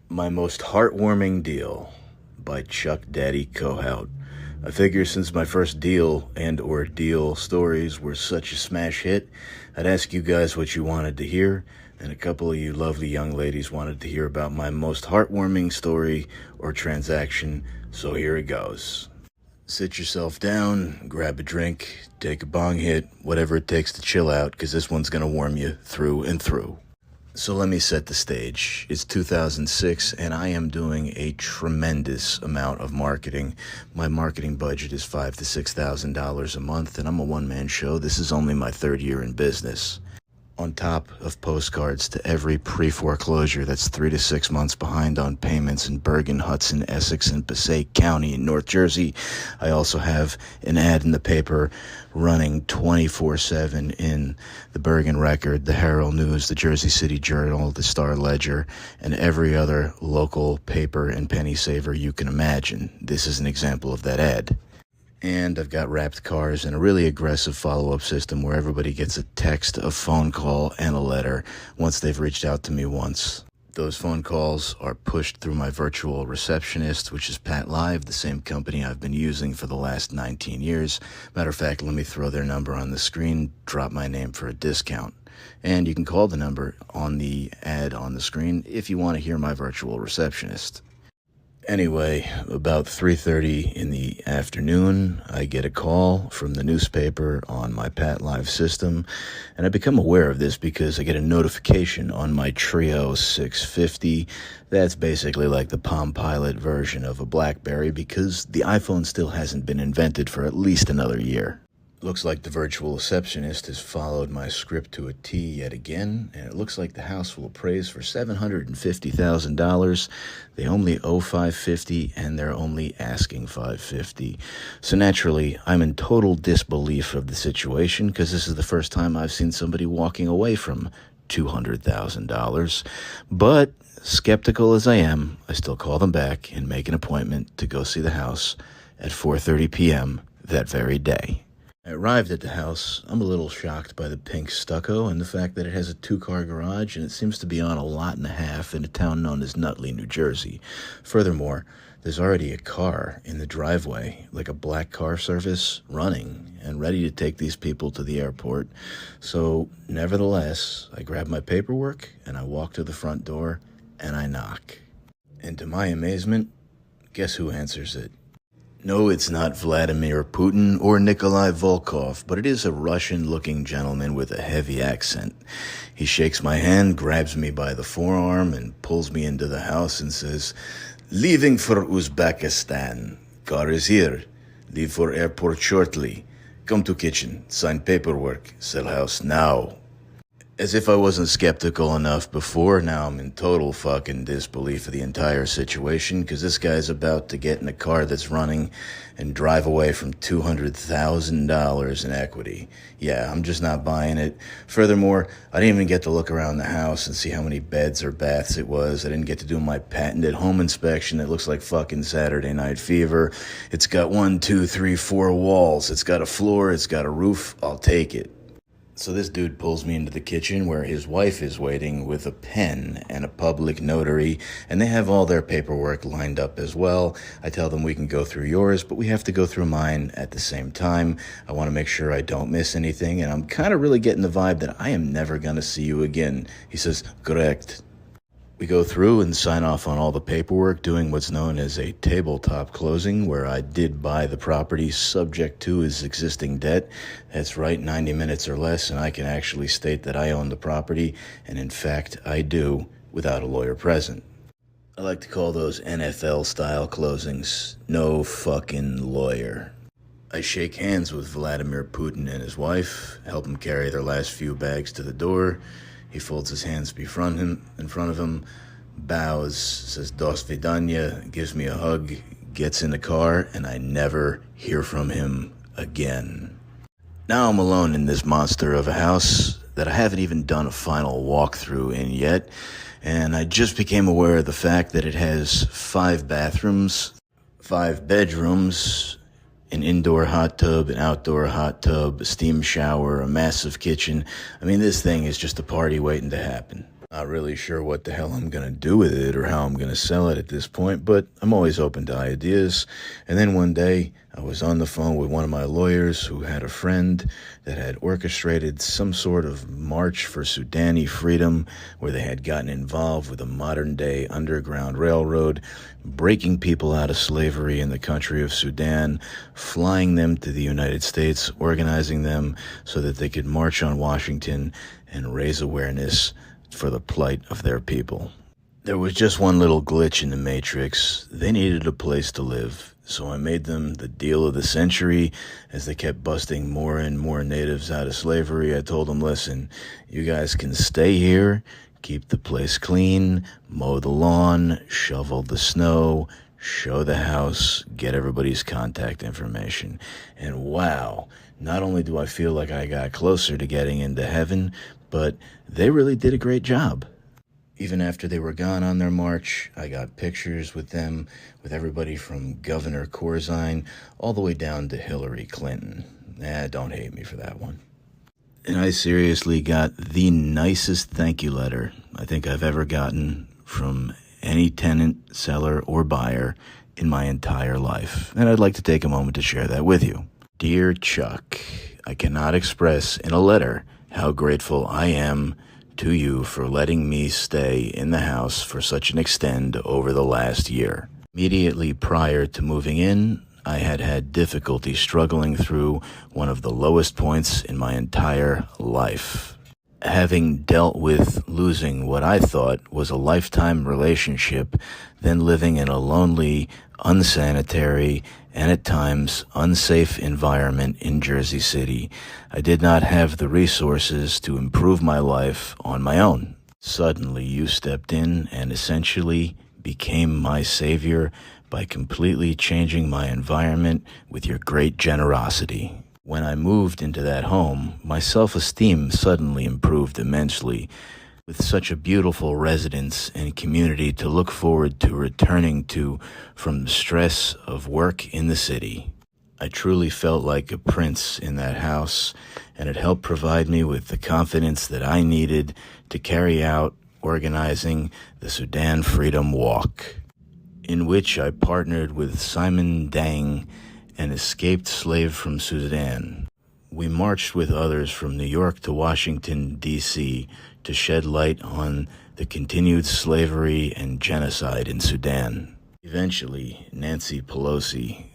My Most Heartwarming Deal by Chuck Daddy Cohout. I figure since my first deal and or deal stories were such a smash hit, I'd ask you guys what you wanted to hear, and a couple of you lovely young ladies wanted to hear about my most heartwarming story or transaction, so here it goes. Sit yourself down, grab a drink, take a bong hit, whatever it takes to chill out, because this one's going to warm you through and through. So let me set the stage. It's 2006, and I am doing a tremendous amount of marketing. My marketing budget is $5,000 to $6,000 a month, and I'm a one-man show. This is only my third year in business. On top of postcards to every pre-foreclosure that's 3 to 6 months behind on payments in Bergen, Hudson, Essex, and Passaic County in North Jersey, I also have an ad in the paper running 24/7 in the Bergen Record, the Herald News, the Jersey City Journal, the Star Ledger, and every other local paper and penny saver you can imagine. This is an example of that ad. And I've got wrapped cars and a really aggressive follow-up system where everybody gets a text, a phone call, and a letter once they've reached out to me once. Those phone calls are pushed through my virtual receptionist, which is Pat Live, the same company I've been using for the last 19 years. Matter of fact, let me throw their number on the screen, drop my name for a discount. And you can call the number on the ad on the screen if you want to hear my virtual receptionist. Anyway, about 3:30 in the afternoon, I get a call from the newspaper on my Pat Live system, and I become aware of this because I get a notification on my Trio 650. That's basically like the Palm Pilot version of a BlackBerry because the iPhone still hasn't been invented for at least another year. Looks like the virtual receptionist has followed my script to a T yet again, and it looks like the house will appraise for $750,000. They only owe $550, and they're only asking $550. So naturally, I'm in total disbelief of the situation because this is the first time I've seen somebody walking away from $200,000. But skeptical as I am, I still call them back and make an appointment to go see the house at 4:30 p.m. that very day. I arrived at the house. I'm a little shocked by the pink stucco and the fact that it has a 2-car garage and it seems to be on a lot and a half in a town known as Nutley, New Jersey. Furthermore, there's already a car in the driveway, like a black car service, running and ready to take these people to the airport. So, nevertheless, I grab my paperwork and I walk to the front door and I knock. And to my amazement, guess who answers it? No, it's not Vladimir Putin or Nikolai Volkov, but it is a Russian-looking gentleman with a heavy accent. He shakes my hand, grabs me by the forearm, and pulls me into the house and says, "Leaving for Uzbekistan. Car is here. Leave for airport shortly. Come to kitchen. Sign paperwork. Sell house now." As if I wasn't skeptical enough before, now I'm in total fucking disbelief of the entire situation because this guy's about to get in a car that's running and drive away from $200,000 in equity. Yeah, I'm just not buying it. Furthermore, I didn't even get to look around the house and see how many beds or baths it was. I didn't get to do my patented home inspection that looks like fucking Saturday Night Fever. It's got 1, 2, 3, 4 walls. It's got a floor. It's got a roof. I'll take it. So this dude pulls me into the kitchen where his wife is waiting with a pen and a public notary, and they have all their paperwork lined up as well. I tell them we can go through yours, but we have to go through mine at the same time. I want to make sure I don't miss anything, and I'm kind of really getting the vibe that I am never going to see you again. He says, "Correct." We go through and sign off on all the paperwork, doing what's known as a tabletop closing, where I did buy the property subject to his existing debt. That's right, 90 minutes or less, and I can actually state that I own the property, and in fact, I do, without a lawyer present. I like to call those NFL-style closings. No fucking lawyer. I shake hands with Vladimir Putin and his wife, help them carry their last few bags to the door. He folds his hands in front of him, bows, says "Dos vidanya," gives me a hug, gets in the car, and I never hear from him again. Now I'm alone in this monster of a house that I haven't even done a final walkthrough in yet, and I just became aware of the fact that it has 5 bathrooms, 5 bedrooms, an indoor hot tub, an outdoor hot tub, a steam shower, a massive kitchen. I mean, this thing is just a party waiting to happen. Not really sure what the hell I'm going to do with it or how I'm going to sell it at this point, but I'm always open to ideas. And then one day, I was on the phone with one of my lawyers who had a friend that had orchestrated some sort of march for Sudani freedom, where they had gotten involved with a modern-day underground railroad, breaking people out of slavery in the country of Sudan, flying them to the United States, organizing them so that they could march on Washington and raise awareness for the plight of their people. There was just one little glitch in the matrix. They needed a place to live, so I made them the deal of the century. As they kept busting more and more natives out of slavery, I told them, listen, you guys can stay here, keep the place clean, mow the lawn, shovel the snow, show the house, get everybody's contact information. And wow, not only do I feel like I got closer to getting into heaven, but they really did a great job. Even after they were gone on their march, I got pictures with them, with everybody from Governor Corzine all the way down to Hillary Clinton. Don't hate me for that one. And I seriously got the nicest thank you letter I think I've ever gotten from any tenant, seller, or buyer in my entire life. And I'd like to take a moment to share that with you. Dear Chuck, I cannot express in a letter how grateful I am to you for letting me stay in the house for such an extent over the last year. Immediately prior to moving in, I had had difficulty struggling through one of the lowest points in my entire life. Having dealt with losing what I thought was a lifetime relationship, then living in a lonely, unsanitary, and at times unsafe environment in Jersey City, I did not have the resources to improve my life on my own. Suddenly, you stepped in and essentially became my savior by completely changing my environment with your great generosity. When I moved into that home, my self-esteem suddenly improved immensely. With such a beautiful residence and community to look forward to returning to from the stress of work in the city. I truly felt like a prince in that house, and it helped provide me with the confidence that I needed to carry out organizing the Sudan Freedom Walk, in which I partnered with Simon Dang, an escaped slave from Sudan. We marched with others from New York to Washington, D.C., to shed light on the continued slavery and genocide in Sudan. Eventually, Nancy Pelosi,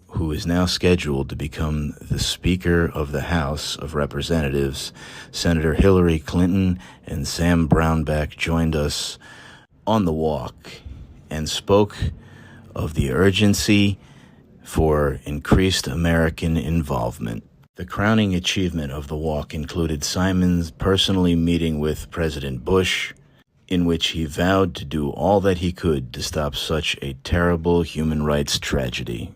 who is now scheduled to become the Speaker of the House of Representatives, Senator Hillary Clinton and Sam Brownback joined us on the walk and spoke of the urgency for increased American involvement. The crowning achievement of the walk included Simon's personally meeting with President Bush, in which he vowed to do all that he could to stop such a terrible human rights tragedy.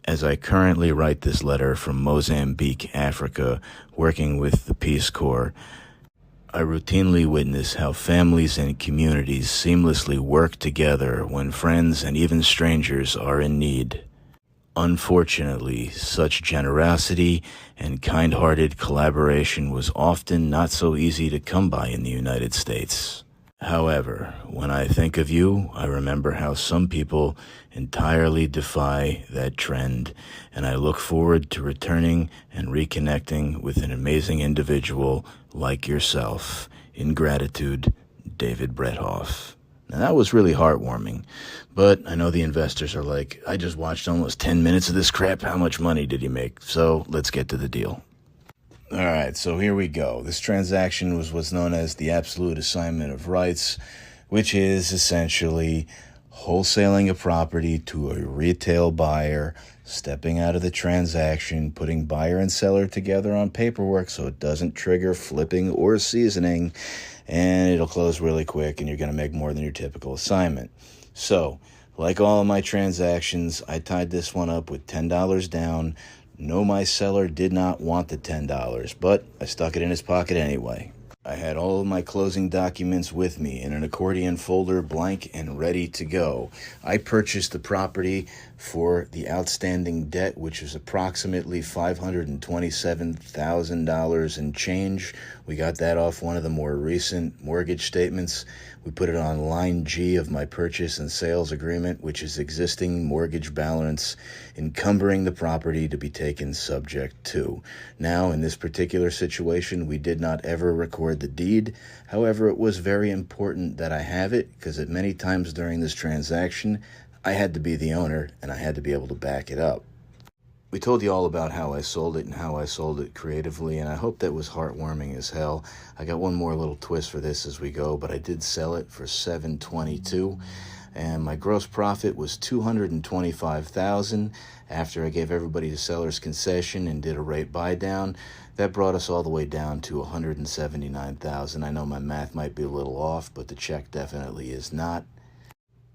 As I currently write this letter from Mozambique, Africa, working with the Peace Corps, I routinely witness how families and communities seamlessly work together when friends and even strangers are in need. Unfortunately, such generosity and kind-hearted collaboration was often not so easy to come by in the United States. However, when I think of you, I remember how some people entirely defy that trend, and I look forward to returning and reconnecting with an amazing individual like yourself. In gratitude, David Brethoff. Now, that was really heartwarming, but I know the investors are like, I just watched almost 10 minutes of this crap. How much money did he make? So let's get to the deal. All right, so here we go. This transaction was what's known as the absolute assignment of rights, which is essentially wholesaling a property to a retail buyer, stepping out of the transaction, putting buyer and seller together on paperwork so it doesn't trigger flipping or seasoning, and it'll close really quick and you're going to make more than your typical assignment. So, like all of my transactions, I tied this one up with $10 down. No, my seller did not want the $10, but I stuck it in his pocket anyway. I I had all of my closing documents with me in an accordion folder, blank and ready to go. I purchased the property for the outstanding debt, which is approximately $527,000 and change. We got that off one of the more recent mortgage statements. We put it on line G of my purchase and sales agreement, which is existing mortgage balance encumbering the property to be taken subject to. Now, in this particular situation, we did not ever record the deed. However, it was very important that I have it because at many times during this transaction, I had to be the owner and I had to be able to back it up. We told you all about how I sold it and how I sold it creatively, and I hope that was heartwarming as hell. I got one more little twist for this as we go, but I did sell it for $722, and my gross profit was $225,000. After I gave everybody the seller's concession and did a rate buy down, that brought us all the way down to $179,000. I know my math might be a little off, but the check definitely is not.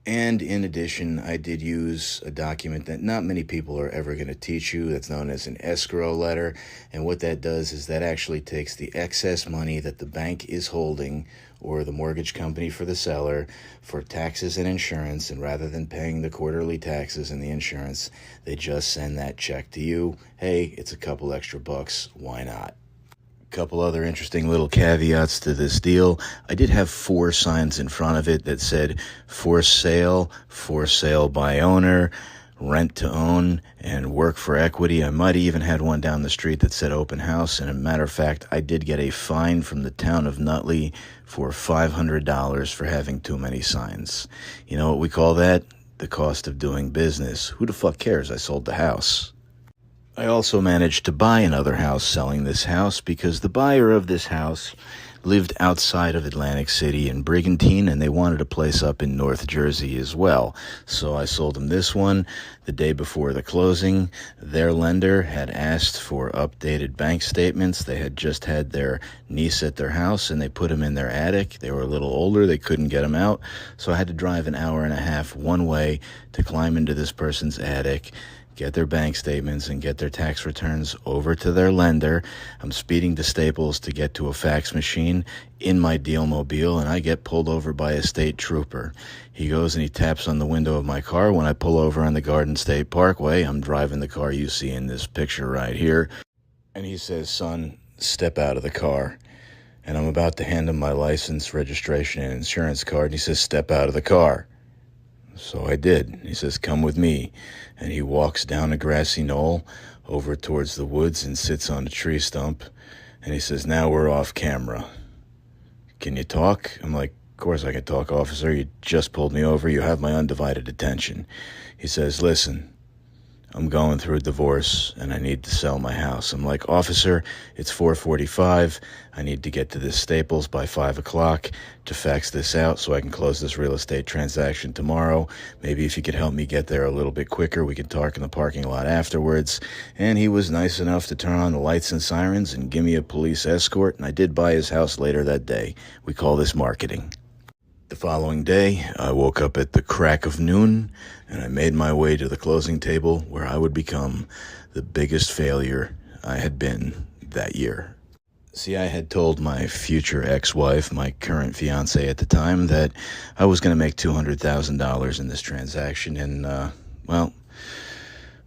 And in addition, I did use a document that not many people are ever going to teach you. That's known as an escrow letter. And what that does is that actually takes the excess money that the bank is holding or the mortgage company for the seller for taxes and insurance. And rather than paying the quarterly taxes and the insurance, they just send that check to you. Hey, it's a couple extra bucks. Why not? Couple other interesting little caveats to this deal. I did have 4 signs in front of it that said for sale by owner, rent to own, and work for equity. I might have even had one down the street that said open house. And a matter of fact, I did get a fine from the town of Nutley for $500 for having too many signs. You know what we call that? The cost of doing business. Who the fuck cares? I sold the house. I also managed to buy another house selling this house because the buyer of this house lived outside of Atlantic City in Brigantine, and they wanted a place up in North Jersey as well. So I sold them this one the day before the closing. Their lender had asked for updated bank statements. They had just had their niece at their house, and they put them in their attic. They were a little older. They couldn't get them out. So I had to drive an hour and a half one way to climb into this person's attic, get their bank statements, and get their tax returns over to their lender. I'm speeding to Staples to get to a fax machine in my Dealmobile, and I get pulled over by a state trooper. He goes and he taps on the window of my car. When I pull over on the Garden State Parkway, I'm driving the car you see in this picture right here, and he says, "Son, step out of the car." And I'm about to hand him my license, registration, and insurance card, and he says, "Step out of the car." So I did. He says, "Come with me." And he walks down a grassy knoll over towards the woods and sits on a tree stump. And he says, "Now we're off camera. Can you talk?" I'm like, "Of course I can talk, officer. You just pulled me over. You have my undivided attention." He says, "Listen, I'm going through a divorce and I need to sell my house." I'm like, "Officer, it's 4:45. I need to get to this Staples by 5 o'clock to fax this out so I can close this real estate transaction tomorrow. Maybe if you could help me get there a little bit quicker, we could talk in the parking lot afterwards." And he was nice enough to turn on the lights and sirens and give me a police escort, and I did buy his house later that day. We call this marketing. The following day, I woke up at the crack of noon, and I made my way to the closing table where I would become the biggest failure I had been that year. See, I had told my future ex-wife, my current fiance at the time, that I was going to make $200,000 in this transaction, and, well,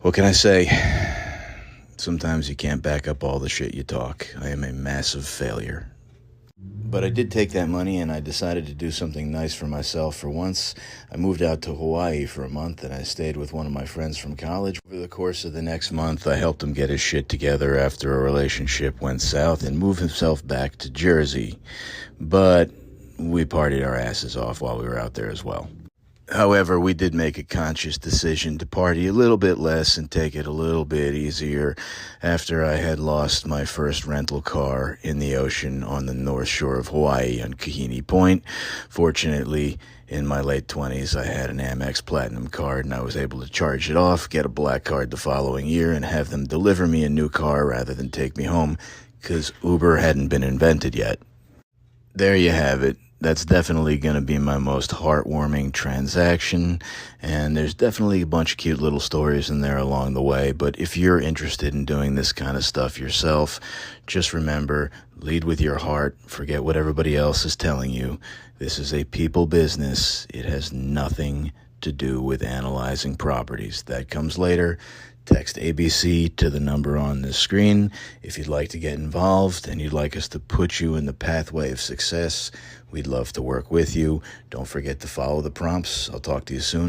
what can I say? Sometimes you can't back up all the shit you talk. I am a massive failure. But I did take that money and I decided to do something nice for myself for once. I moved out to Hawaii for a month and I stayed with one of my friends from college. Over the course of the next month, I helped him get his shit together after a relationship went south and move himself back to Jersey. But we partied our asses off while we were out there as well. However, we did make a conscious decision to party a little bit less and take it a little bit easier after I had lost my first rental car in the ocean on the north shore of Hawaii on Kahini Point. Fortunately, in my late 20s, I had an Amex Platinum card and I was able to charge it off, get a black card the following year, and have them deliver me a new car rather than take me home because Uber hadn't been invented yet. There you have it. That's definitely going to be my most heartwarming transaction, and there's definitely a bunch of cute little stories in there along the way. But if you're interested in doing this kind of stuff yourself, just remember, lead with your heart. Forget what everybody else is telling you. This is a people business. It has nothing to do with analyzing properties. That comes later. Text ABC to the number on the screen if you'd like to get involved and you'd like us to put you in the pathway of success. We'd love to work with you. Don't forget to follow the prompts. I'll talk to you soon.